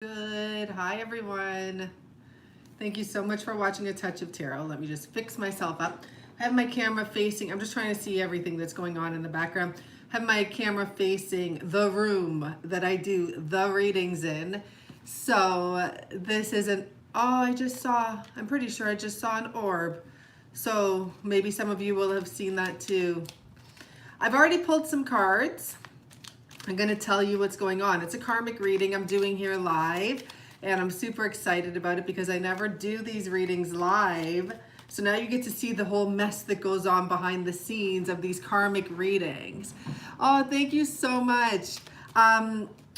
Good. Hi, everyone. Thank you so much for watching A Touch of Tarot. Let me just fix myself up. I have my camera facing, I'm just trying to see everything that's going on in the background. I have my camera facing the room that I do the readings in. So this isn't, oh, I'm pretty sure I just saw an orb. So maybe some of you will have seen that too. I've already pulled some cards. I'm going to tell you what's going on. It's a karmic reading I'm doing here live, and I'm super excited about it because I never do these readings live. So now you get to see the whole mess that goes on behind the scenes of these karmic readings. Oh, thank you so much.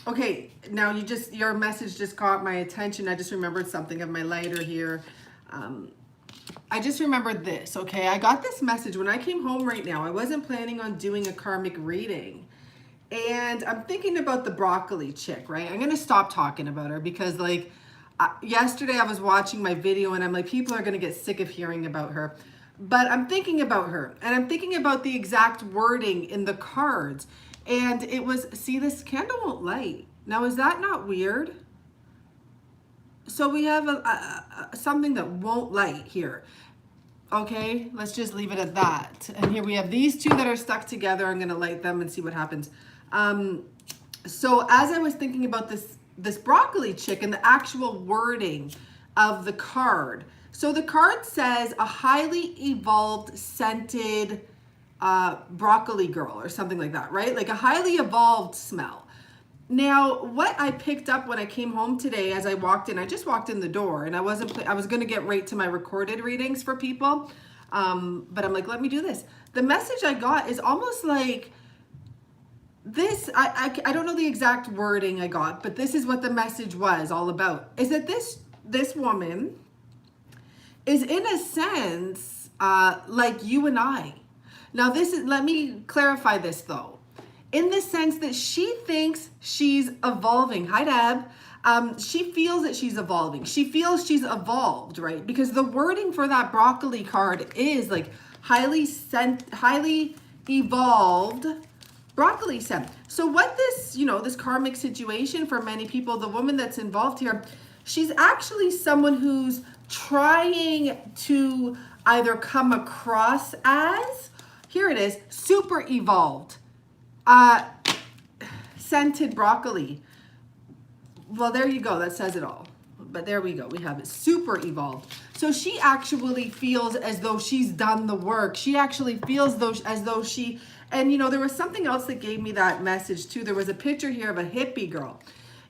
Okay, now your message just caught my attention. I just remembered something of my lighter here. I just remembered this, okay? I got this message when I came home right now. I wasn't planning on doing a karmic reading. And I'm thinking about the broccoli chick, right? I'm going to stop talking about her because yesterday I was watching my video and I'm like, people are going to get sick of hearing about her. But I'm thinking about her and I'm thinking about the exact wording in the cards. And it was, see, this candle won't light. Now, is that not weird? So we have something that won't light here. Okay, let's just leave it at that. And here we have these two that are stuck together. I'm going to light them and see what happens. So as I was thinking about this broccoli chick and the actual wording of the card, so the card says a highly evolved scented broccoli girl or something like that, right? Like a highly evolved smell. Now, what I picked up when I came home today as I walked in, I just walked in the door and I was going to get right to my recorded readings for people. But I'm like, let me do this. The message I got is almost like this. I don't know the exact wording I got, but this is what the message was all about. Is that this woman is in a sense like you and I. Now let me clarify this though. In the sense that she thinks she's evolving. Hi, Deb. She feels that she's evolving. She feels she's evolved, right? Because the wording for that broccoli card is like highly evolved broccoli scent. So what this karmic situation for many people, the woman that's involved here, she's actually someone who's trying to either come across as, here it is, super evolved. Scented broccoli. Well, there you go. That says it all. But there we go. We have it. Super evolved. So she actually feels as though she's done the work. She actually feels as though she, and there was something else that gave me that message too. There was a picture here of a hippie girl.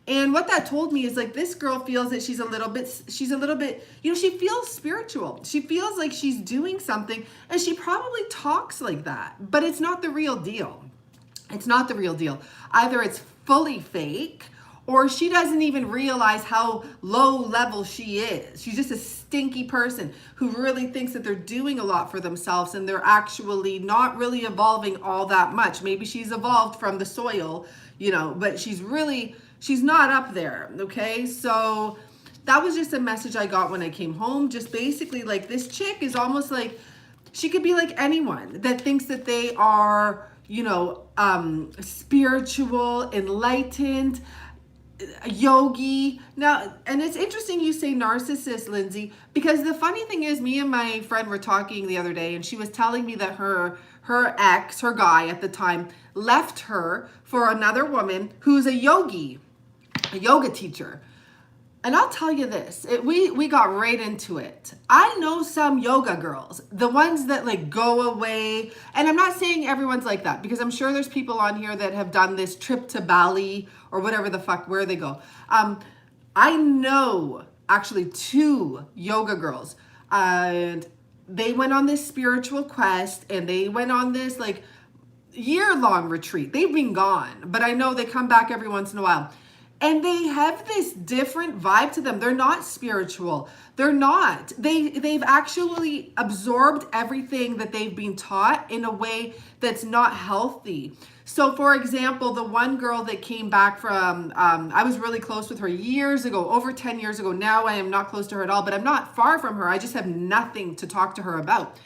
And what that told me is like this girl feels that she's a little bit, she feels spiritual. She feels like she's doing something and she probably talks like that, but it's not the real deal. It's not the real deal. Either it's fully fake or she doesn't even realize how low level she is. She's just a stinky person who really thinks that they're doing a lot for themselves and they're actually not really evolving all that much. Maybe she's evolved from the soil, but she's not up there, okay? So that was just a message I got when I came home. Just basically like this chick is almost like, she could be like anyone that thinks that they are spiritual, enlightened, yogi. Now, and it's interesting you say narcissist, Lindsay, because the funny thing is me and my friend were talking the other day and she was telling me that her ex, her guy at the time, left her for another woman who's a yoga teacher. And I'll tell you this, we got right into it. I know some yoga girls, the ones that like go away, and I'm not saying everyone's like that because I'm sure there's people on here that have done this trip to Bali or whatever the fuck, where they go. I know actually 2 yoga girls and they went on this spiritual quest and they went on this like year-long retreat. They've been gone, but I know they come back every once in a while. And they have this different vibe to them. They're not spiritual. They're not. They've actually absorbed everything that they've been taught in a way that's not healthy. So for example, the one girl that came back from, I was really close with her years ago, over 10 years ago. Now I am not close to her at all, but I'm not far from her. I just have nothing to talk to her about.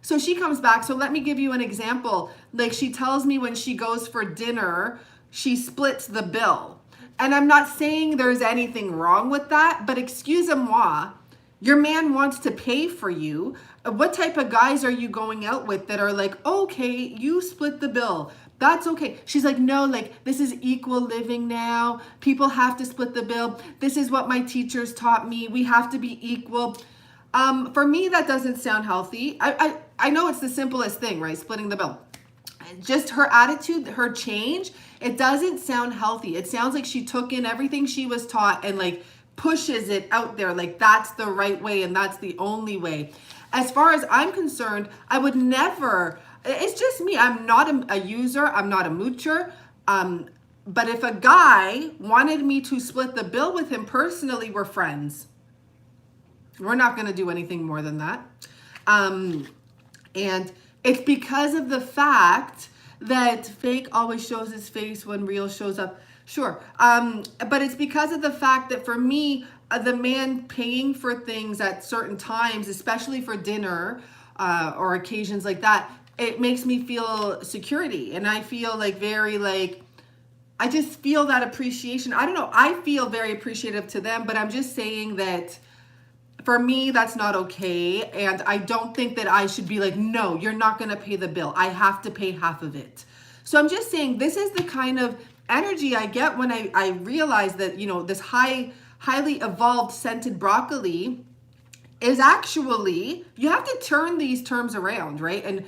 So she comes back. So let me give you an example. Like she tells me when she goes for dinner, she splits the bill. And I'm not saying there's anything wrong with that, but excusez-moi, your man wants to pay for you. What type of guys are you going out with that are like, okay, you split the bill. That's okay. She's like, no, like this is equal living now. People have to split the bill. This is what my teachers taught me. We have to be equal. For me, that doesn't sound healthy. I know it's the simplest thing, right? Splitting the bill. Just her attitude, her change, it doesn't sound healthy. It sounds like she took in everything she was taught and like pushes it out there like that's the right way and that's the only way. As far as I'm concerned, I would never, it's just me. I'm not a user. I'm not a moocher. But if a guy wanted me to split the bill with him personally, we're friends. We're not going to do anything more than that. And it's because of the fact that fake always shows his face when real shows up. Sure. But it's because of the fact that for me, the man paying for things at certain times, especially for dinner or occasions like that, it makes me feel security. And I feel like I just feel that appreciation. I don't know. I feel very appreciative to them, but I'm just saying that for me, that's not okay. And I don't think that I should be like, no, you're not going to pay the bill. I have to pay half of it. So I'm just saying this is the kind of energy I get when I realize that, you know, this highly evolved scented broccoli is actually, you have to turn these terms around, right? And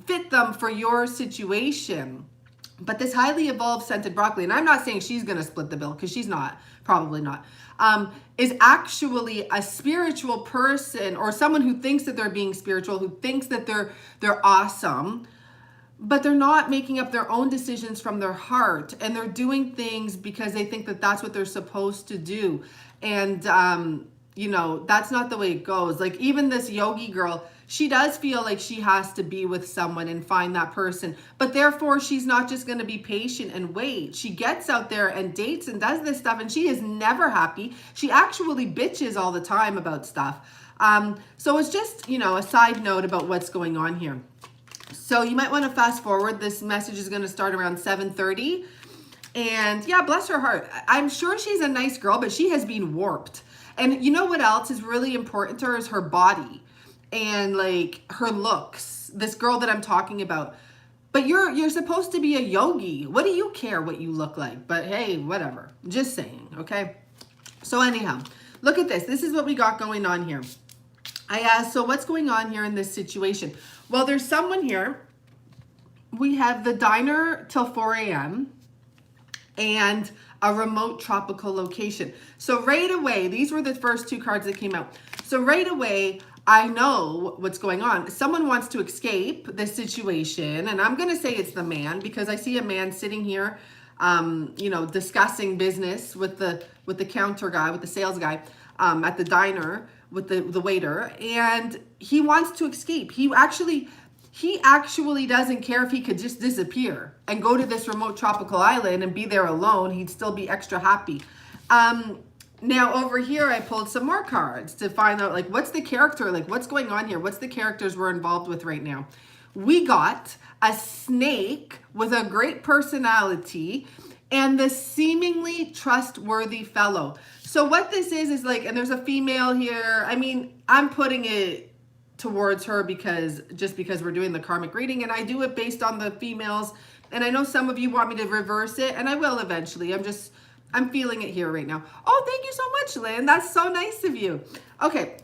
fit them for your situation. But this highly evolved scented broccoli, and I'm not saying she's going to split the bill because she's not, probably not, is actually a spiritual person or someone who thinks that they're being spiritual, who thinks that they're awesome, but they're not making up their own decisions from their heart, and they're doing things because they think that that's what they're supposed to do. And, you know, that's not the way it goes. Like even this yogi girl, she does feel like she has to be with someone and find that person, but therefore she's not just going to be patient and wait. She gets out there and dates and does this stuff, and she is never happy. She actually bitches all the time about stuff. So it's just, you know, a side note about what's going on here. So you might want to fast forward. This message is going to start around 7:30. And yeah, bless her heart. I'm sure she's a nice girl, but she has been warped. And you know what else is really important to her is her body and like her looks. This girl that I'm talking about. But you're supposed to be a yogi. What do you care what you look like? But hey, whatever. Just saying, okay? So anyhow, look at this. This is what we got going on here. I asked, so what's going on here in this situation? Well, there's someone here. We have the diner till 4 a.m. and a remote tropical location. So right away, these were the first two cards that came out. So right away, I know what's going on. Someone wants to escape this situation, and I'm going to say it's the man because I see a man sitting here, you know, discussing business with the counter guy, with the sales guy at the diner with the waiter, and he wants to escape. He actually doesn't care if he could just disappear and go to this remote tropical island and be there alone. He'd still be extra happy. Now over here, I pulled some more cards to find out like what's the character, like what's going on here? What's the characters we're involved with right now? We got a snake with a great personality and the seemingly trustworthy fellow. So what this is like, and there's a female here. I mean, I'm putting it towards her because we're doing the karmic reading, and I do it based on the females. And I know some of you want me to reverse it, and I will eventually. I'm feeling it here right now. Oh, thank you so much, Lynn. That's so nice of you. Okay,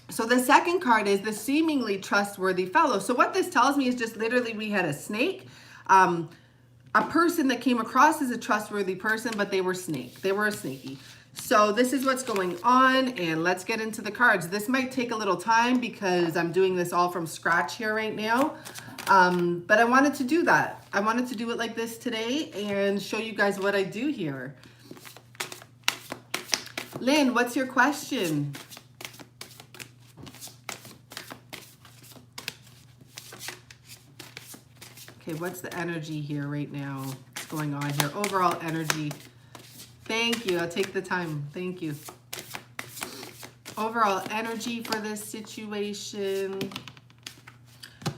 so the second card is the seemingly trustworthy fellow. So what this tells me is just literally we had a snake, a person that came across as a trustworthy person, but they were a snaky. So this is what's going on, and let's get into the cards. This might take a little time because I'm doing this all from scratch here right now. But I wanted to do that. I wanted to do it like this today and show you guys what I do here. Lynn, what's your question? Okay, what's the energy here right now? What's going on here? Overall energy. Thank you. I'll take the time. Thank you. Overall energy for this situation.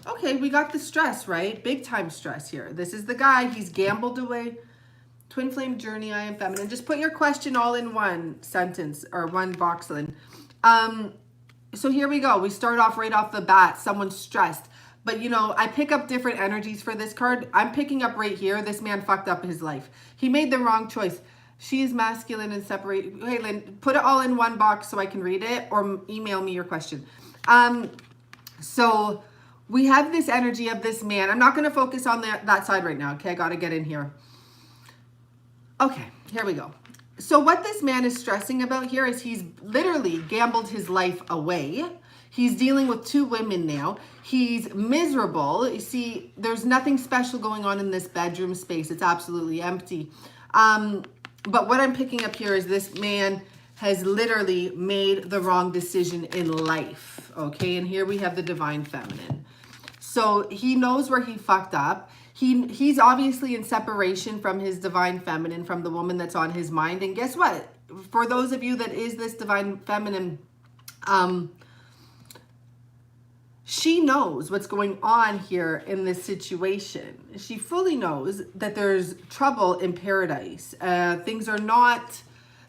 Okay, we got the stress, right? Big time stress here. This is the guy. He's gambled away Twin flame journey, I am feminine. Just put your question all in one sentence or one box in. So here we go. We start off right off the bat. Someone's stressed. But, you know, I pick up different energies for this card. I'm picking up right here. This man fucked up his life. He made the wrong choice. She is masculine and separate. Hey, Lynn, put it all in one box so I can read it, or email me your question. So we have this energy of this man. I'm not going to focus on that side right now. Okay, I got to get in here. Okay, here we go. So what this man is stressing about here is he's literally gambled his life away. He's dealing with 2 women now. He's miserable. You see, there's nothing special going on in this bedroom space. It's absolutely empty. But what I'm picking up here is this man has literally made the wrong decision in life. Okay, and here we have the divine feminine. So he knows where he fucked up. He's obviously in separation from his divine feminine, from the woman that's on his mind. And guess what? For those of you that is this divine feminine, she knows what's going on here in this situation. She fully knows that there's trouble in paradise. Things are not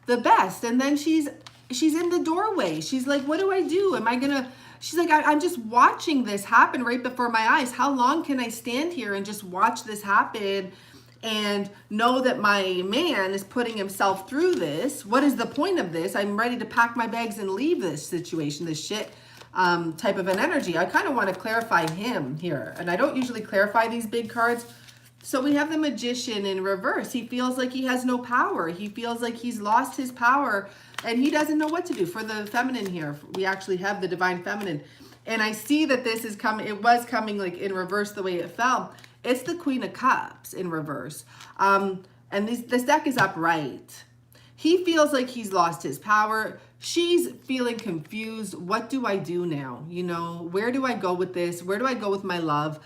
the best. And then she's in the doorway. She's like, what do I do? Am I gonna... She's like, I'm just watching this happen right before my eyes. How long can I stand here and just watch this happen and know that my man is putting himself through this? What is the point of this? I'm ready to pack my bags and leave this situation, this shit type of an energy. I kind of want to clarify him here. And I don't usually clarify these big cards. So we have the Magician in reverse. He feels like he has no power. He feels like he's lost his power and he doesn't know what to do. For the feminine here, we actually have the divine feminine. And I see that this is coming, it was coming like in reverse the way it fell. It's the Queen of Cups in reverse. And this deck is upright. He feels like he's lost his power. She's feeling confused. What do I do now? You know, where do I go with this? Where do I go with my love?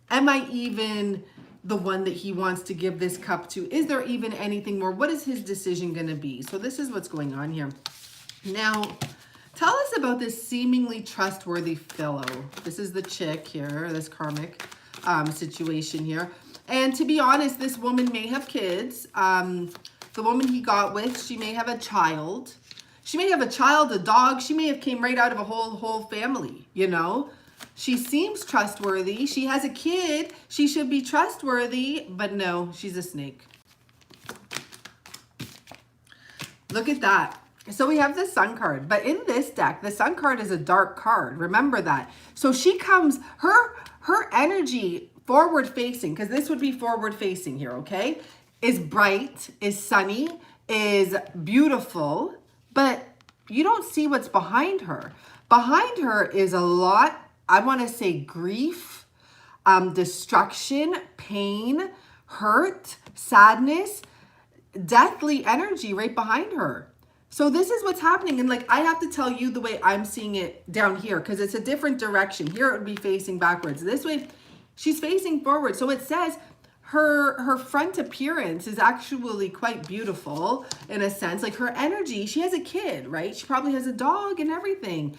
Am I even the one that he wants to give this cup to? Is there even anything more? What is his decision going to be? So this is what's going on here. Now, tell us about this seemingly trustworthy fellow. This is the chick here, this karmic situation here. And to be honest, this woman may have kids. The woman he got with, she may have a child. She may have a child, a dog. She may have came right out of a whole family, you know. She seems trustworthy. She has a kid. She should be trustworthy, but no, she's a snake. Look at that. So we have the Sun card, but in this deck, the Sun card is a dark card. Remember that. So she comes, her energy forward facing, because this would be forward facing here, okay, is bright, is sunny, is beautiful, but you don't see what's behind her. Behind her is a lot, I want to say grief, destruction, pain, hurt, sadness, deathly energy right behind her. So this is what's happening. And like, I have to tell you the way I'm seeing it down here, because it's a different direction. Here it would be facing backwards. This way, she's facing forward. So it says her front appearance is actually quite beautiful in a sense. Like her energy, she has a kid, right? She probably has a dog and everything.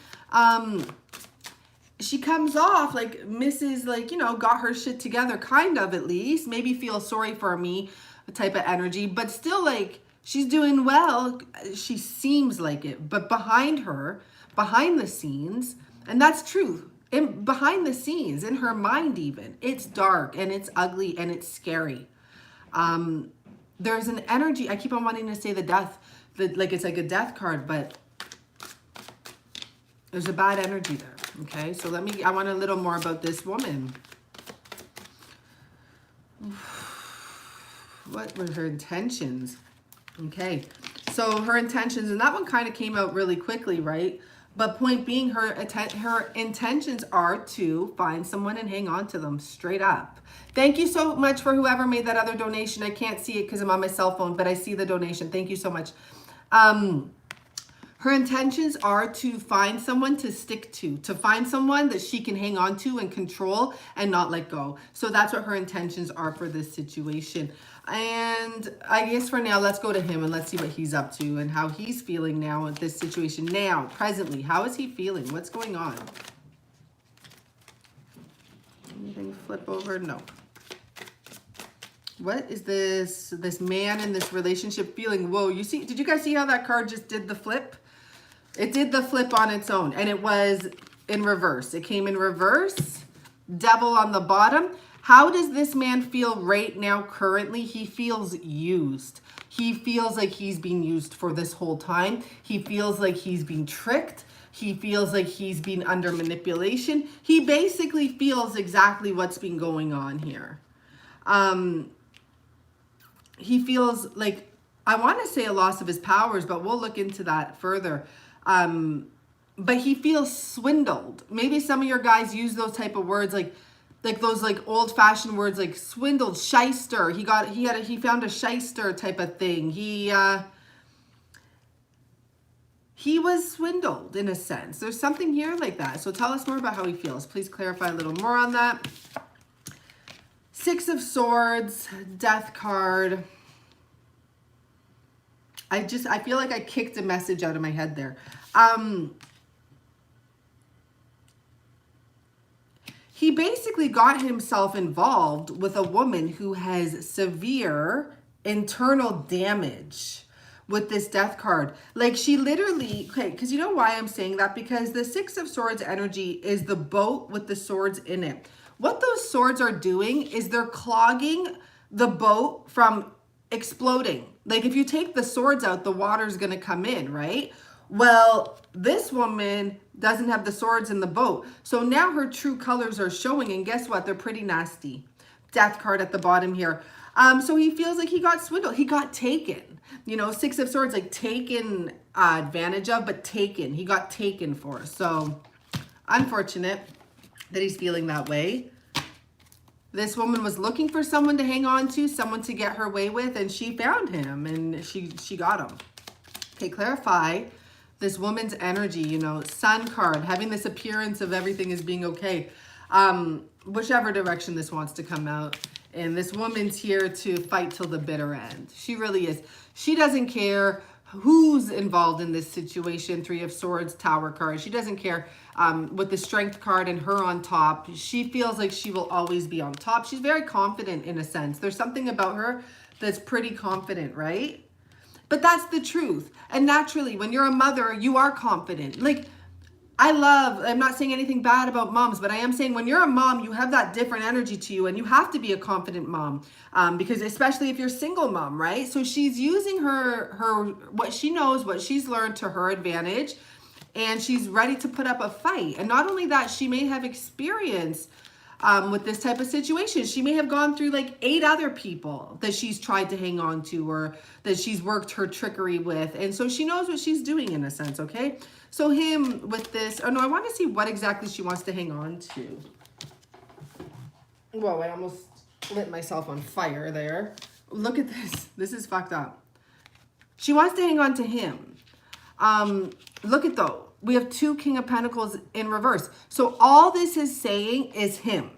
She comes off like Mrs. like, you know, got her shit together, kind of at least. Maybe feel sorry for me type of energy, but still like she's doing well. She seems like it, but behind her, behind the scenes, and that's true. Behind the scenes, in her mind even, it's dark and it's ugly and it's scary. There's an energy, I keep on wanting to say the death, like it's like a death card, but there's a bad energy there, okay? So I want a little more about this woman. What were her intentions? Okay, so her intentions, and that one kind of came out really quickly, right? But point being, her intentions are to find someone and hang on to them straight up. Thank you so much for whoever made that other donation. I can't see it because I'm on my cell phone, but I see the donation. Thank you so much. Her intentions are to find someone to stick to find someone that she can hang on to and control and not let go. So that's what her intentions are for this situation. And I guess for now, let's go to him and let's see what he's up to and how he's feeling now with this situation. Now, presently, how is he feeling? What's going on? Anything flip over? No. What is this man in this relationship feeling? Whoa, you see, did you guys see how that card just did the flip? It did the flip on its own, and it was in reverse. It came in reverse, devil on the bottom. How does this man feel right now currently? He feels used. He feels like he's being used for this whole time. He feels like he's being tricked. He feels like he's been under manipulation. He basically feels exactly what's been going on here. He feels like, I want to say a loss of his powers, but we'll look into that further. But he feels swindled. Maybe some of your guys use those type of words, like those like old-fashioned words, like swindled, shyster. He found a shyster type of thing. He was swindled in a sense. There's something here like that. So tell us more about how he feels. Please clarify a little more on that. Six of Swords, Death card. I feel like I kicked a message out of my head there. He basically got himself involved with a woman who has severe internal damage with this Death card. Like, she literally, okay, because you know why I'm saying that? Because the Six of Swords energy is the boat with the swords in it. What those swords are doing is they're clogging the boat from exploding. Like, if you take the swords out, the water's going to come in, right? Well, this woman doesn't have the swords in the boat. So now her true colors are showing, and guess what? They're pretty nasty. Death card at the bottom here. So he feels like he got swindled. He got taken. You know, Six of Swords, like taken advantage of, but taken. He got taken for. So unfortunate that he's feeling that way. This woman was looking for someone to hang on to, someone to get her way with, and she found him, and she got him. Okay, clarify this woman's energy, you know, Sun card, having this appearance of everything is being okay. Whichever direction this wants to come out. And this woman's here to fight till the bitter end. She really is. She doesn't care who's involved in this situation. Three of Swords, Tower card. She doesn't care. With the Strength card and her on top, she feels like she will always be on top. She's very confident in a sense. There's something about her that's pretty confident, right? But that's the truth. And naturally, when you're a mother, you are confident. Like, I'm not saying anything bad about moms, but I am saying when you're a mom, you have that different energy to you, and you have to be a confident mom, because especially if you're single mom, right? So she's using her what she knows, what she's learned to her advantage, and she's ready to put up a fight. And not only that, she may have experience with this type of situation. She may have gone through like 8 other people that she's tried to hang on to, or that she's worked her trickery with. And so she knows what she's doing in a sense, okay? So him with this, oh no, I want to see what exactly she wants to hang on to. Whoa, I almost lit myself on fire there. Look at this. This is fucked up. She wants to hang on to him. Look at though. We have 2 King of Pentacles in reverse. So all this is saying is him.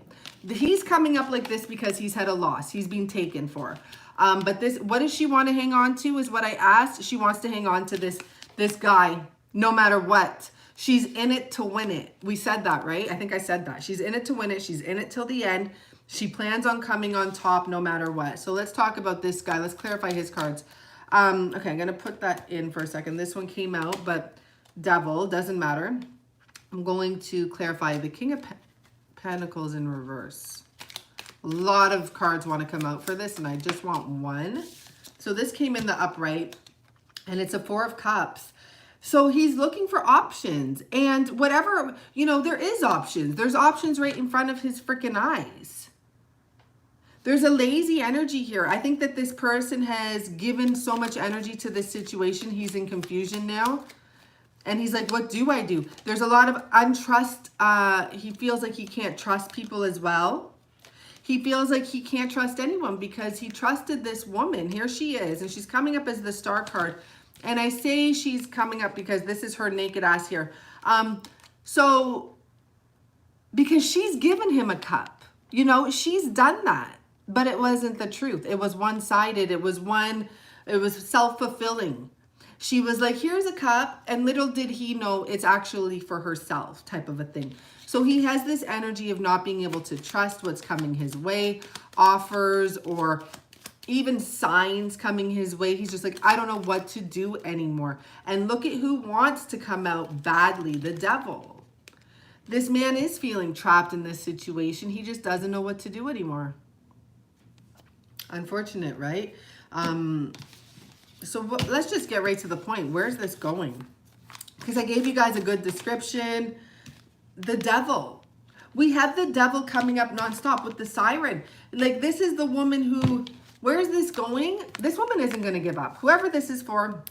He's coming up like this because he's had a loss. He's being taken for. But this, what does she want to hang on to is what I asked. She wants to hang on to this guy no matter what. She's in it to win it. We said that, right? I think I said that. She's in it to win it. She's in it till the end. She plans on coming on top no matter what. So let's talk about this guy. Let's clarify his cards. Okay, I'm going to put that in for a second. This one came out, but Devil, doesn't matter. I'm going to clarify the King of Pentacles in reverse. A lot of cards want to come out for this, and I just want one. So this came in the upright, and it's a 4 of Cups. So he's looking for options, and whatever, you know, there is options. There's options right in front of his freaking eyes. There's a lazy energy here. I think that this person has given so much energy to this situation. He's in confusion now. And he's like, what do I do? There's a lot of untrust. He feels like he can't trust people as well. He feels like he can't trust anyone because he trusted this woman. Here she is. And she's coming up as the Star card. And I say she's coming up because this is her naked ass here. So, because she's given him a cup. You know, she's done that. But it wasn't the truth. It was one-sided. It was self-fulfilling. She was like, here's a cup, and little did he know it's actually for herself type of a thing. So he has this energy of not being able to trust what's coming his way, offers, or even signs coming his way. He's just like, I don't know what to do anymore. And look at who wants to come out badly, the devil. This man is feeling trapped in this situation. He just doesn't know what to do anymore. Unfortunate, right? So let's just get right to the point. Where's this going? Because I gave you guys a good description. The devil. We have the devil coming up nonstop with the siren. Like, this is the woman who, where is this going? This woman isn't going to give up. Whoever this is for,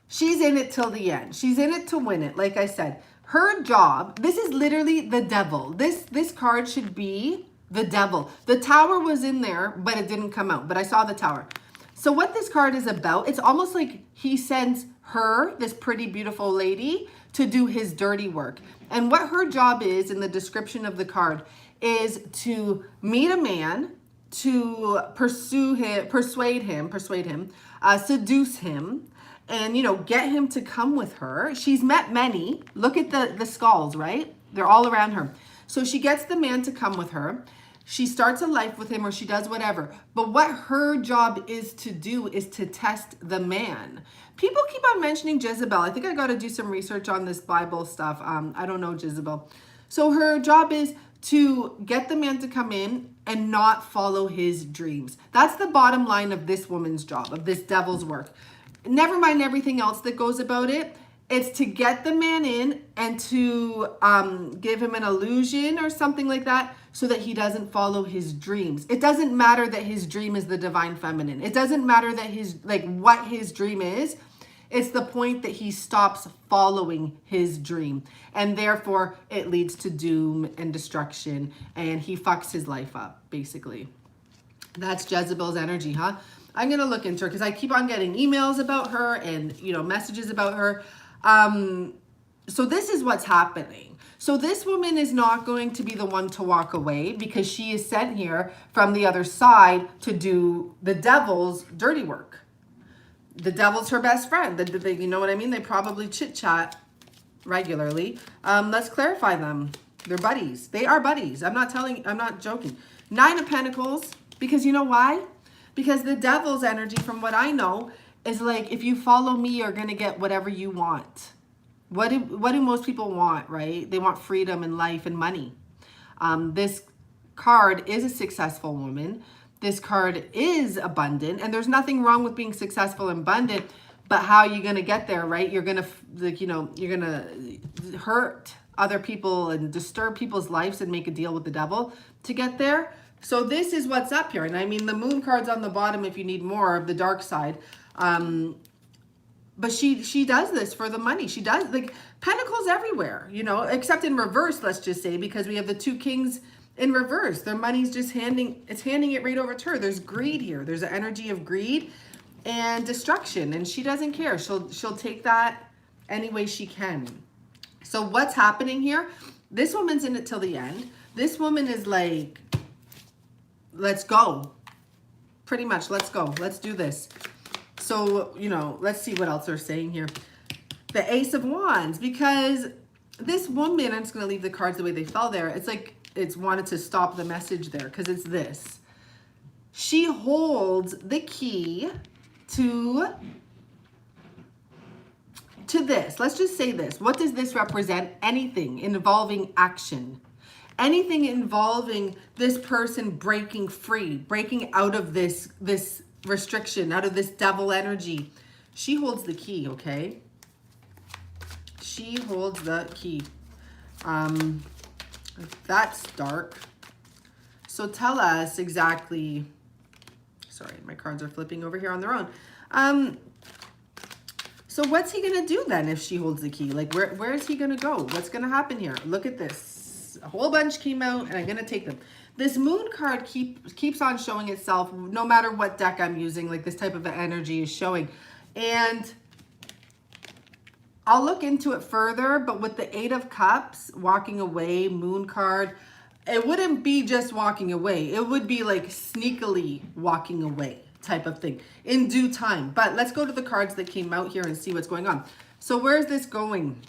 she's in it till the end. She's in it to win it. Like I said, her job, this is literally the devil. This card should be the devil. The tower was in there, but it didn't come out. But I saw the tower. So what this card is about, it's almost like he sends her, this pretty beautiful lady, to do his dirty work. And what her job is in the description of the card is to meet a man, to persuade him, seduce him, and, you know, get him to come with her. She's met many. Look at the skulls, right? They're all around her. So she gets the man to come with her. She starts a life with him, or she does whatever. But what her job is to do is to test the man. People keep on mentioning Jezebel. I think I got to do some research on this Bible stuff. I don't know Jezebel. So her job is to get the man to come in and not follow his dreams. That's the bottom line of this woman's job, of this devil's work. Never mind everything else that goes about it. It's to get the man in and to give him an illusion or something like that so that he doesn't follow his dreams. It doesn't matter that his dream is the divine feminine. It doesn't matter that what his dream is. It's the point that he stops following his dream. And therefore, it leads to doom and destruction. And he fucks his life up, basically. That's Jezebel's energy, huh? I'm going to look into her because I keep on getting emails about her and, you know, messages about her. So this is what's happening. So this woman is not going to be the one to walk away because she is sent here from the other side to do the devil's dirty work. The devil's her best friend. You know what I mean? They probably chit-chat regularly. Let's clarify them. They're buddies. They are buddies. I'm not joking. 9 of Pentacles, because you know why? Because the devil's energy, from what I know, is like, if you follow me, you're going to get whatever you want. What do most people want, right? They want freedom and life and money. This card is a successful woman. This card is abundant, and there's nothing wrong with being successful and abundant, but how are you going to get there, right? You're going to, you're going to hurt other people and disturb people's lives and make a deal with the devil to get there. So this is what's up here. And I mean, the moon card's on the bottom if you need more of the dark side. But she does this for the money. She does, like, pentacles everywhere, you know, except in reverse, let's just say, because we have the 2 kings in reverse. Their money's just handing it right over to her. There's greed here. There's an energy of greed and destruction, and she doesn't care. She'll take that any way she can. So what's happening here? This woman's in it till the end. This woman is like, let's go. Pretty much, let's go. Let's do this. So, you know, let's see what else they're saying here. The Ace of Wands, because this woman, I'm just going to leave the cards the way they fell there. It's like it's wanted to stop the message there because it's this. She holds the key to this. Let's just say this. What does this represent? Anything involving action. Anything involving this person breaking free, breaking out of this restriction, out of this devil energy. She holds the key, okay? She holds the key. That's dark. So tell us exactly. Sorry, my cards are flipping over here on their own. So what's he gonna do then if she holds the key? Like, where is he gonna go? What's gonna happen here? Look at this. A whole bunch came out, and I'm gonna take them. This moon card keeps on showing itself no matter what deck I'm using. Like, this type of energy is showing. And I'll look into it further, but with the 8 of Cups, walking away, moon card, it wouldn't be just walking away. It would be like sneakily walking away type of thing in due time. But let's go to the cards that came out here and see what's going on. So where's this going?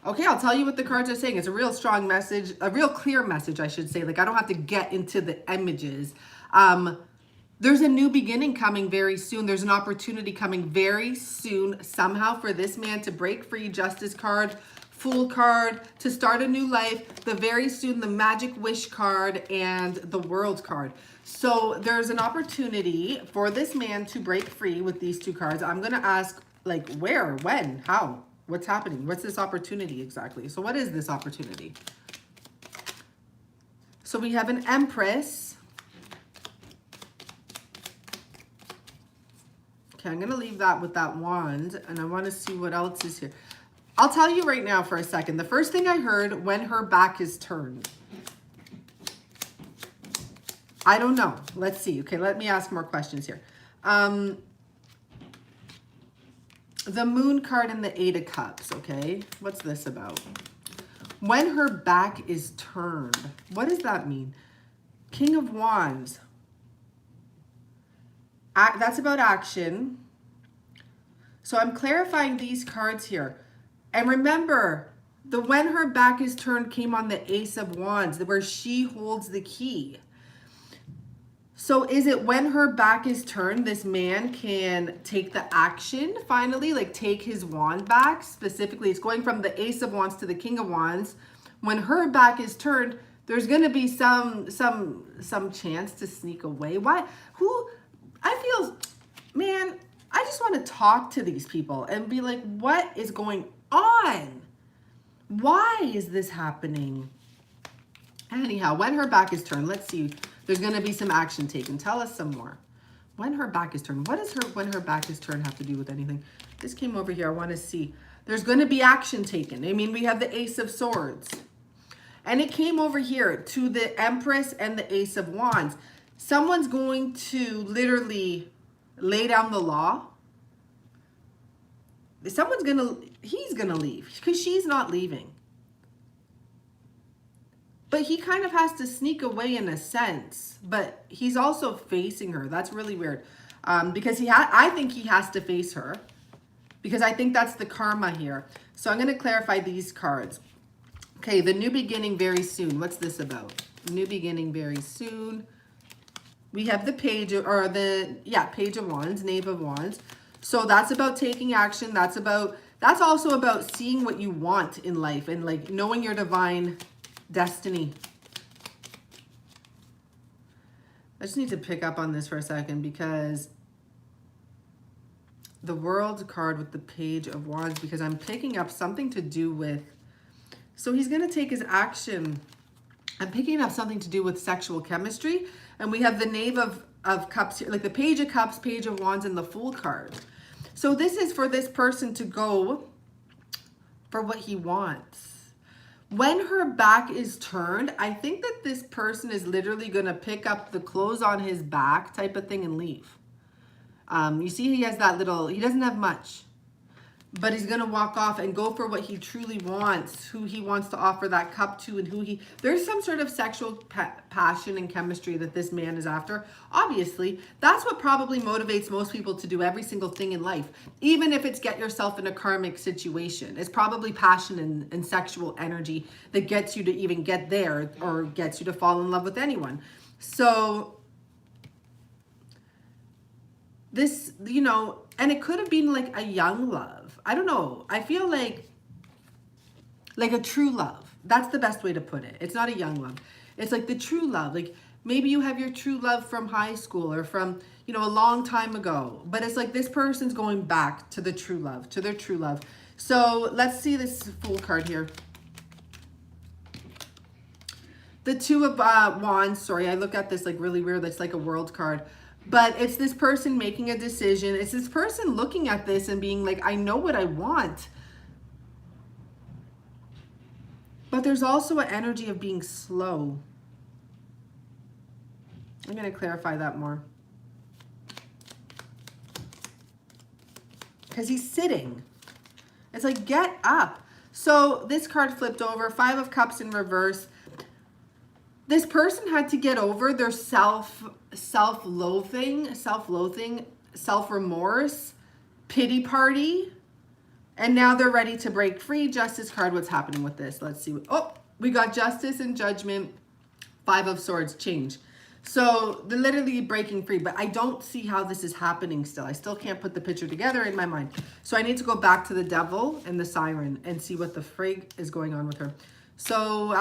Okay, I'll tell you what the cards are saying. It's a real strong message, a real clear message, I should say. Like, I don't have to get into the images. There's a new beginning coming very soon. There's an opportunity coming very soon somehow for this man to break free. Justice card, Fool card, to start a new life. The very soon, the Magic Wish card, and the World card. So there's an opportunity for this man to break free with these two cards. I'm going to ask, like, where, when, how, what's happening? What's this opportunity exactly? So what is this opportunity? So we have an Empress. Okay, I'm going to leave that with that wand, and I want to see what else is here. I'll tell you right now for a second. The first thing I heard, when her back is turned. I don't know. Let's see. Okay, let me ask more questions here. The Moon card and the Eight of Cups, okay? What's this about? When her back is turned. What does that mean? King of Wands. That's about action. So I'm clarifying these cards here. And remember, the when her back is turned came on the Ace of Wands, where she holds the key. So is it when her back is turned, this man can take the action finally, like take his wand back? Specifically, it's going from the Ace of Wands to the King of Wands. When her back is turned, there's going to be some chance to sneak away. Why? I feel, man, I just want to talk to these people and be like, what is going on? Why is this happening? Anyhow, when her back is turned, let's see. There's going to be some action taken. Tell us some more. When her back is turned. What does when her back is turned have to do with anything? This came over here. I want to see. There's going to be action taken. I mean, we have the Ace of Swords. And it came over here to the Empress and the Ace of Wands. Someone's going to literally lay down the law. He's going to leave because she's not leaving. But he kind of has to sneak away in a sense, but he's also facing her. That's really weird. Because I think he has to face her because I think that's the karma here. So I'm going to clarify these cards. Okay, the new beginning very soon. What's this about? New beginning very soon. We have the Page of Wands, Knave of Wands. So that's about taking action. That's also about seeing what you want in life and like knowing your divine destiny. I just need to pick up on this for a second because the World card with the Page of Wands, because I'm picking up something to do with, so he's going to take his action. I'm picking up something to do with sexual chemistry. And we have the Knave of Cups here, like the Page of Cups, Page of Wands, and the Fool card. So this is for this person to go for what he wants. When her back is turned, I think that this person is literally going to pick up the clothes on his back type of thing and leave. You see he has that little, he doesn't have much. But he's going to walk off and go for what he truly wants, who he wants to offer that cup to, and there's some sort of sexual passion and chemistry that this man is after. Obviously, that's what probably motivates most people to do every single thing in life. Even if it's get yourself in a karmic situation. It's probably passion and sexual energy that gets you to even get there or gets you to fall in love with anyone. So this, and it could have been like a young love. I don't know. I feel like a true love. That's the best way to put it. It's not a young love. It's like the true love. Like maybe you have your true love from high school or from, a long time ago. But it's like this person's going back to the true love, to their true love. So let's see this Fool card here. The Two of Wands. Sorry, I look at this like really weird. That's like a World card. But it's this person making a decision. It's this person looking at this and being like, I know what I want. But there's also an energy of being slow. I'm going to clarify that more. Because he's sitting. It's like, get up. So this card flipped over. Five of Cups in reverse. This person had to get over their self-loathing, self-remorse, pity party. And now they're ready to break free. Justice card, what's happening with this? Let's see. Oh, we got justice and judgment. 5 of Swords, change. So they're literally breaking free, but I don't see how this is happening still. I still can't put the picture together in my mind. So I need to go back to the Devil and the Siren and see what the frig is going on with her. So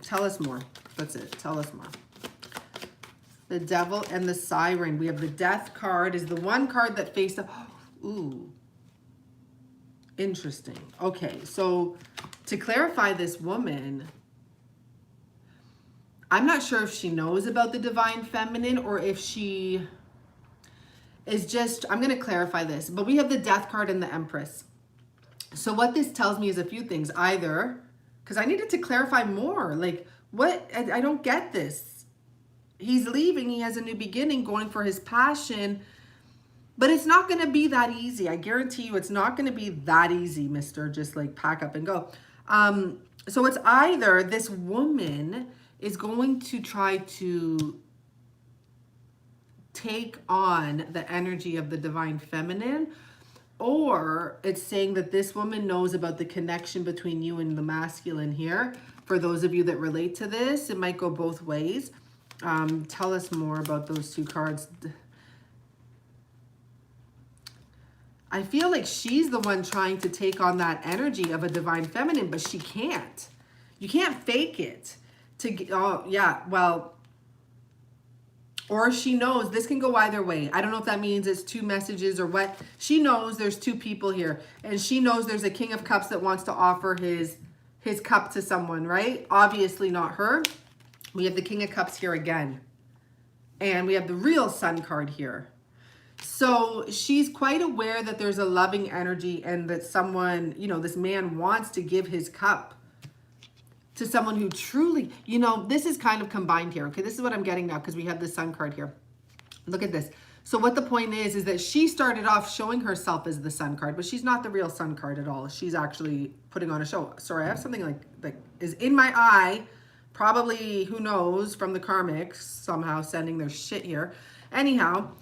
tell us more. That's it. Tell us more. The Devil and the Siren. We have the Death card is the one card that faced up. Ooh. Interesting. Okay, so to clarify this woman, I'm not sure if she knows about the Divine Feminine or if she is just, I'm going to clarify this, but we have the Death card and the Empress. So what this tells me is a few things. Either, because I needed to clarify more, like what, I don't get this. He's leaving, he has a new beginning, going for his passion, but it's not going to be that easy. I guarantee you it's not going to be that easy, mister. Just like pack up and go. So it's either this woman is going to try to take on the energy of the Divine Feminine, or it's saying that this woman knows about the connection between you and the masculine here. For those of you that relate to this, it might go both ways. Tell us more about those two cards. I feel like she's the one trying to take on that energy of a Divine Feminine, but she can't. You can't fake it. Oh, yeah, well, or she knows. This can go either way. I don't know if that means it's 2 messages or what. She knows there's 2 people here, and she knows there's a King of Cups that wants to offer his cup to someone, right? Obviously not her. We have the King of Cups here again, and we have the real Sun card here. So she's quite aware that there's a loving energy and that someone, you know, this man wants to give his cup to someone who truly, you know, this is kind of combined here. Okay, this is what I'm getting now because we have the Sun card here. Look at this. So what the point is that she started off showing herself as the Sun card, but she's not the real Sun card at all. She's actually putting on a show. Sorry, I have something like is in my eye, probably, who knows, from the karmics somehow sending their shit here. Anyhow,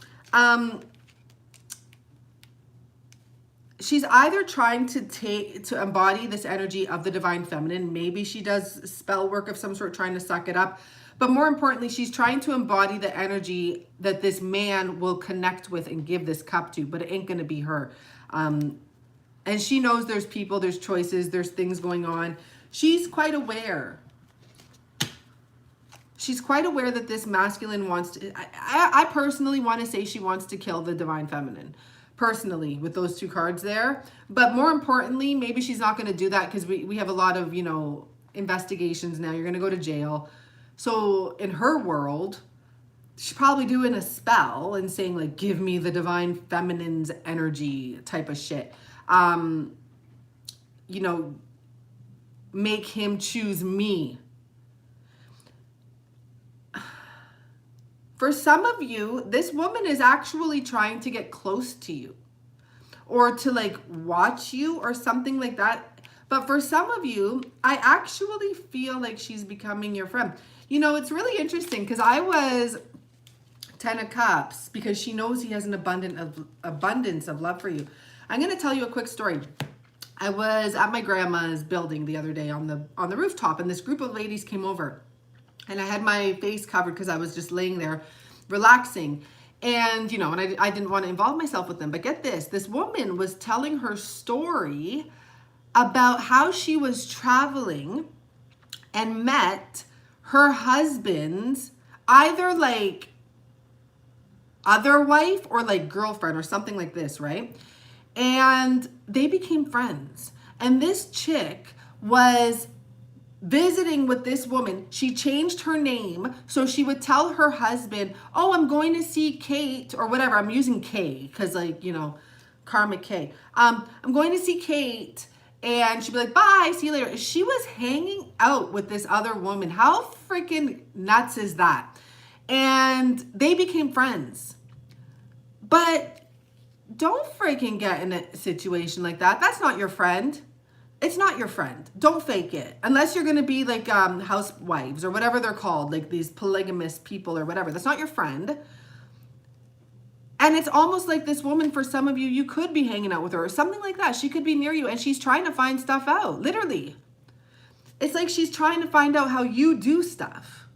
she's either trying to embody this energy of the Divine Feminine. Maybe she does spell work of some sort, trying to suck it up. But more importantly, she's trying to embody the energy that this man will connect with and give this cup to, but it ain't going to be her. And she knows there's people, there's choices, there's things going on. She's quite aware. She's quite aware that this masculine wants to, I personally want to say she wants to kill the Divine Feminine. Personally, with those 2 cards there. But more importantly, maybe she's not going to do that because we have a lot of, you know, investigations now. You're going to go to jail. So in her world, she's probably doing a spell and saying like, give me the Divine Feminine's energy type of shit. You know, make him choose me. For some of you, this woman is actually trying to get close to you or to like watch you or something like that. But for some of you, I actually feel like she's becoming your friend. You know, it's really interesting because I was 10 of Cups because she knows he has an abundance of love for you. I'm going to tell you a quick story. I was at my grandma's building the other day on the rooftop, and this group of ladies came over. And I had my face covered because I was just laying there relaxing. And, you know, and I didn't want to involve myself with them. But get this, this woman was telling her story about how she was traveling and met her husband's either like other wife or like girlfriend or something like this, right? And they became friends. And this chick was visiting with this woman. She changed her name so she would tell her husband, oh, I'm going to see Kate or whatever. I'm using K because, like, you know, karmic K. I'm going to see Kate, and she'd be like, bye, see you later. She was hanging out with this other woman. How freaking nuts is that? And they became friends. But don't freaking get in a situation like that. That's not your friend. It's not your friend. Don't fake it. Unless you're going to be like housewives or whatever they're called, like these polygamous people or whatever. That's not your friend. And it's almost like this woman, for some of you, you could be hanging out with her or something like that. She could be near you and she's trying to find stuff out, literally. It's like she's trying to find out how you do stuff.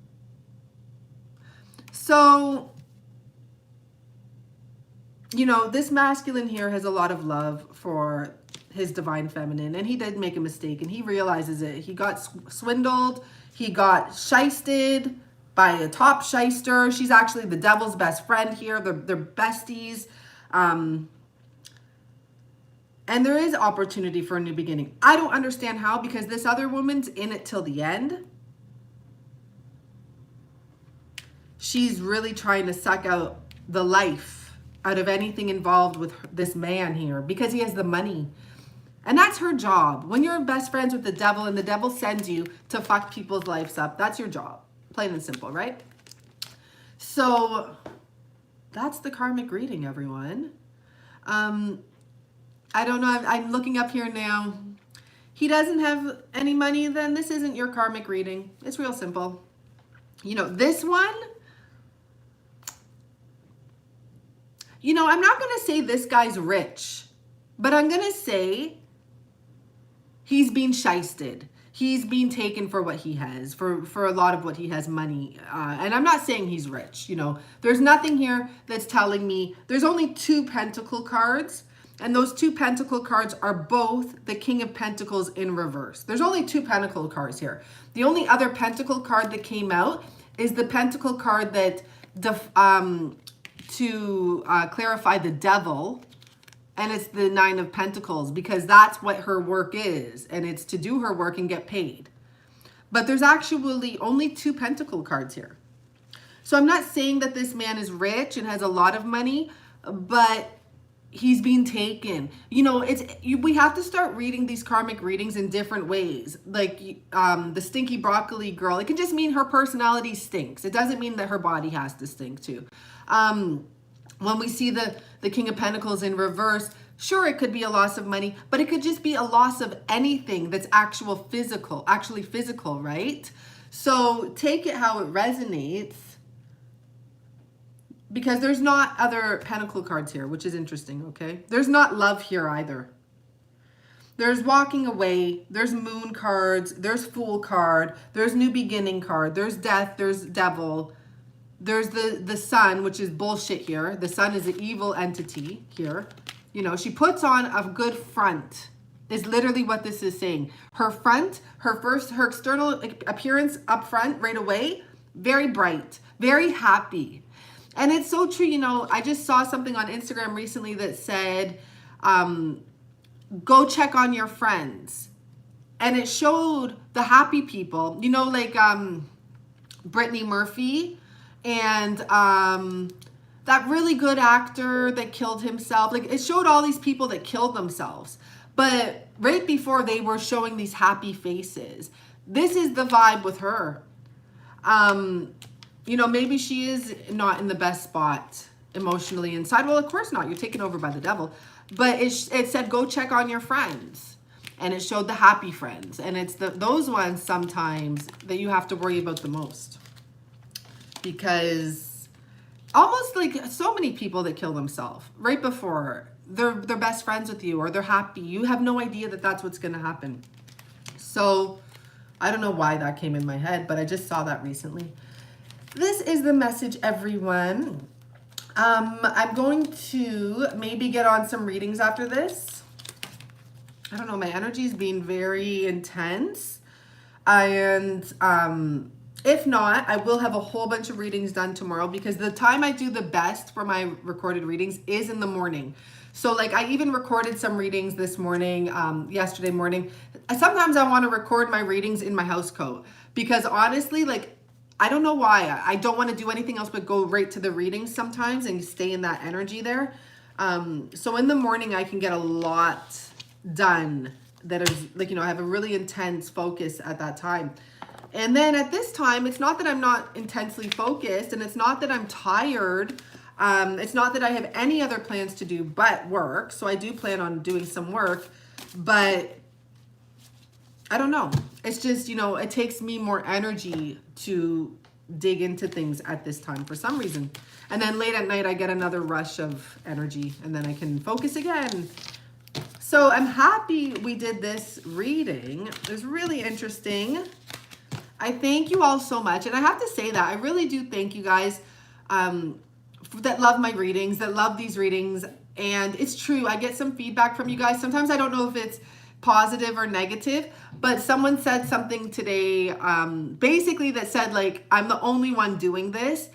So, you know, this masculine here has a lot of love for his divine feminine, and he did make a mistake and he realizes it. He got swindled. He got shysted by a top shyster. She's actually the devil's best friend here. They're besties. And there is opportunity for a new beginning. I don't understand how, because this other woman's in it till the end. She's really trying to suck out the life out of anything involved with this man here because he has the money. And that's her job. When you're best friends with the devil and the devil sends you to fuck people's lives up, that's your job. Plain and simple, right? So that's the karmic reading, everyone. I don't know. I'm looking up here now. He doesn't have any money, then this isn't your karmic reading. It's real simple. You know, this one, you know, I'm not going to say this guy's rich, but I'm going to say he's being shysted. He's being taken for what he has, for a lot of what he has money. And I'm not saying he's rich, you know. There's nothing here that's telling me. There's only 2 pentacle cards. And those 2 pentacle cards are both the King of Pentacles in reverse. There's only 2 pentacle cards here. The only other pentacle card that came out is the pentacle card that, to clarify, the devil. And it's the 9 of Pentacles, because that's what her work is. And it's to do her work and get paid. But there's actually only 2 pentacle cards here. So I'm not saying that this man is rich and has a lot of money, but he's being taken. You know, we have to start reading these karmic readings in different ways. Like the stinky broccoli girl, it can just mean her personality stinks. It doesn't mean that her body has to stink too. When we see the King of Pentacles in reverse, sure, it could be a loss of money, but it could just be a loss of anything that's actually physical, right? So take it how it resonates, because there's not other pentacle cards here, which is interesting, okay? There's not love here either. There's walking away, there's moon cards, there's fool card, there's new beginning card, there's death, there's devil, there's the sun, which is bullshit here. The sun is an evil entity here. You know, she puts on a good front, is literally what this is saying. Her front, her external appearance up front right away, very bright, very happy. And it's so true. You know, I just saw something on Instagram recently that said, go check on your friends. And it showed the happy people, you know, like Brittany Murphy and that really good actor that killed himself. Like, it showed all these people that killed themselves. But right before, they were showing these happy faces. This is the vibe with her. You know, maybe she is not in the best spot emotionally inside. Well, of course not. You're taken over by the devil. But it said, go check on your friends. And it showed the happy friends. And it's those ones sometimes that you have to worry about the most. Because almost like so many people that kill themselves right before, they're best friends with you or they're happy. You have no idea that that's what's going to happen. So I don't know why that came in my head, but I just saw that recently. This is the message, everyone. I'm going to maybe get on some readings after this. I don't know, my energy is being very intense. And if not, I will have a whole bunch of readings done tomorrow, because the time I do the best for my recorded readings is in the morning. So like, I even recorded some readings this morning, yesterday morning. Sometimes I want to record my readings in my house coat, because honestly, like, I don't know why. I don't want to do anything else but go right to the readings sometimes and stay in that energy there. So in the morning, I can get a lot done that is like, you know, I have a really intense focus at that time. And then at this time, it's not that I'm not intensely focused, and it's not that I'm tired. It's not that I have any other plans to do but work. So I do plan on doing some work, but I don't know. It's just, you know, it takes me more energy to dig into things at this time for some reason. And then late at night, I get another rush of energy and then I can focus again. So I'm happy we did this reading. It was really interesting. I thank you all so much. And I have to say that I really do thank you guys that love my readings, that love these readings. And it's true, I get some feedback from you guys. Sometimes I don't know if it's positive or negative, but someone said something today, basically that said like, I'm the only one doing this.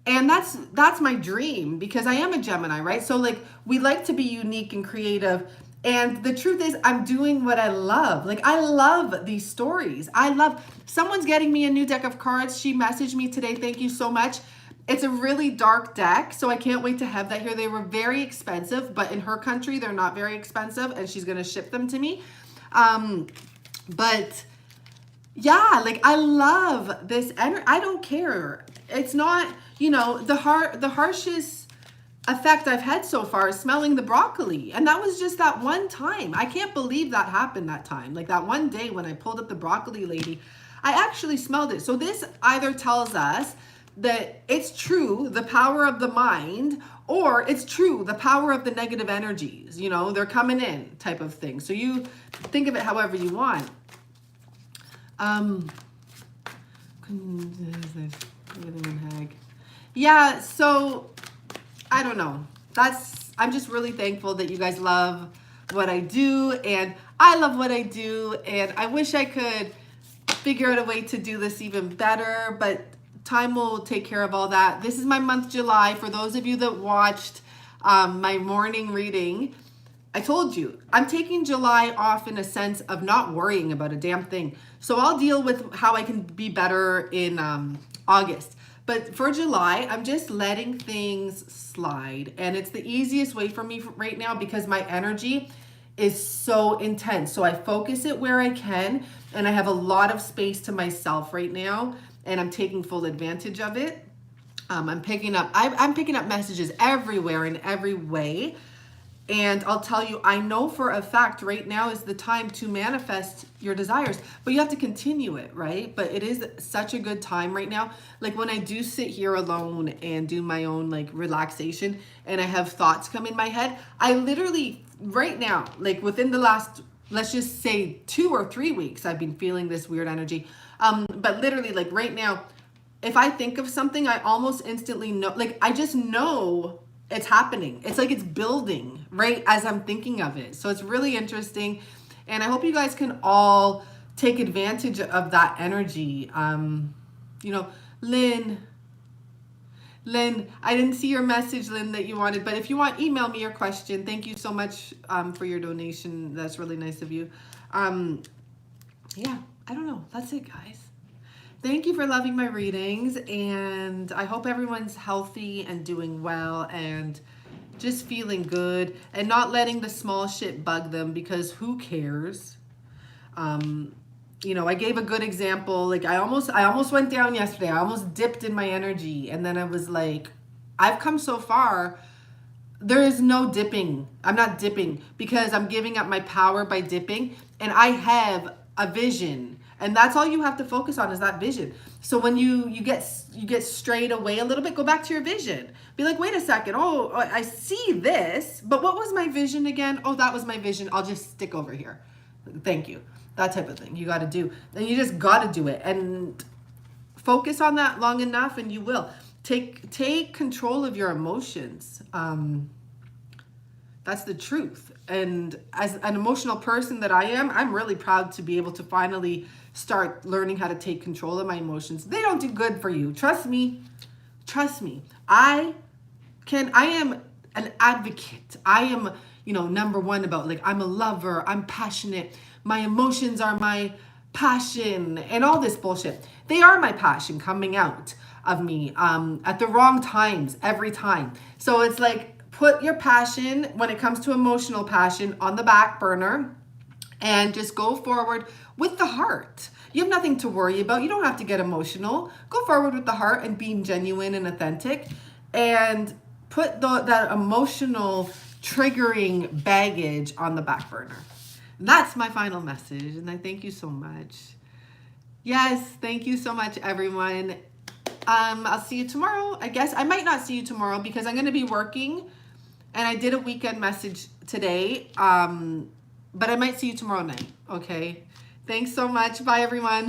And that's my dream, because I am a Gemini, right? So like, we like to be unique and creative. And the truth is, I'm doing what I love. Like, I love these stories. Someone's getting me a new deck of cards. She messaged me today. Thank you so much. It's a really dark deck, so I can't wait to have that here. They were very expensive, but in her country, they're not very expensive, and she's going to ship them to me. But yeah, like, I love this energy. I don't care. It's not, you know, the harshest effect I've had so far is smelling the broccoli. And that was just that one time. I can't believe that happened that time. Like that one day when I pulled up the broccoli lady, I actually smelled it. So this either tells us that it's true, the power of the mind, or it's true, the power of the negative energies. You know, they're coming in type of thing. So you think of it however you want. Yeah, so I don't know. I'm just really thankful that you guys love what I do, and I love what I do, and I wish I could figure out a way to do this even better, but time will take care of all that. This is my month, July. For those of you that watched my morning reading, I told you, I'm taking July off in a sense of not worrying about a damn thing. So I'll deal with how I can be better in August. But for July, I'm just letting things slide. And it's the easiest way for me right now because my energy is so intense. So I focus it where I can, and I have a lot of space to myself right now, and I'm taking full advantage of it. I'm picking up messages everywhere in every way. And I'll tell you, I know for a fact right now is the time to manifest your desires, but you have to continue it, right? But it is such a good time right now. Like when I do sit here alone and do my own like relaxation and I have thoughts come in my head, I literally right now, like within the last, let's just say 2 or 3 weeks, I've been feeling this weird energy. But literally like right now, if I think of something, I almost instantly know, like I just know it's happening. It's like it's building right as I'm thinking of it. So it's really interesting. And I hope you guys can all take advantage of that energy. You know, Lynn, I didn't see your message, Lynn, that you wanted, but if you want, email me your question. Thank you so much for your donation. That's really nice of you. Yeah, I don't know. That's it, guys. Thank you for loving my readings, and I hope everyone's healthy and doing well and just feeling good and not letting the small shit bug them, because who cares? You know, I gave a good example. Like I almost went down yesterday. I almost dipped in my energy, and then I was like, I've come so far. There is no dipping. I'm not dipping because I'm giving up my power by dipping, and I have a vision. And that's all you have to focus on is that vision. So when you get strayed away a little bit, go back to your vision. Be like, wait a second. Oh, I see this, but what was my vision again? Oh, that was my vision. I'll just stick over here. Thank you. That type of thing you got to do. And you just got to do it and focus on that long enough, and you will take control of your emotions. That's the truth. And as an emotional person that I am, I'm really proud to be able to finally start learning how to take control of my emotions. They don't do good for you. Trust me. Trust me. I am an advocate. I am, you know, number one about like, I'm a lover. I'm passionate. My emotions are my passion and all this bullshit. They are my passion coming out of me at the wrong times every time. So it's like, put your passion when it comes to emotional passion on the back burner and just go forward with the heart. You have nothing to worry about. You don't have to get emotional. Go forward with the heart and being genuine and authentic, and put that emotional triggering baggage on the back burner. That's my final message, and I thank you so much. Yes, thank you so much, everyone. I'll see you tomorrow. I guess I might not see you tomorrow because I'm going to be working, and I did a weekend message today. But I might see you tomorrow night. Okay. Thanks so much. Bye, everyone.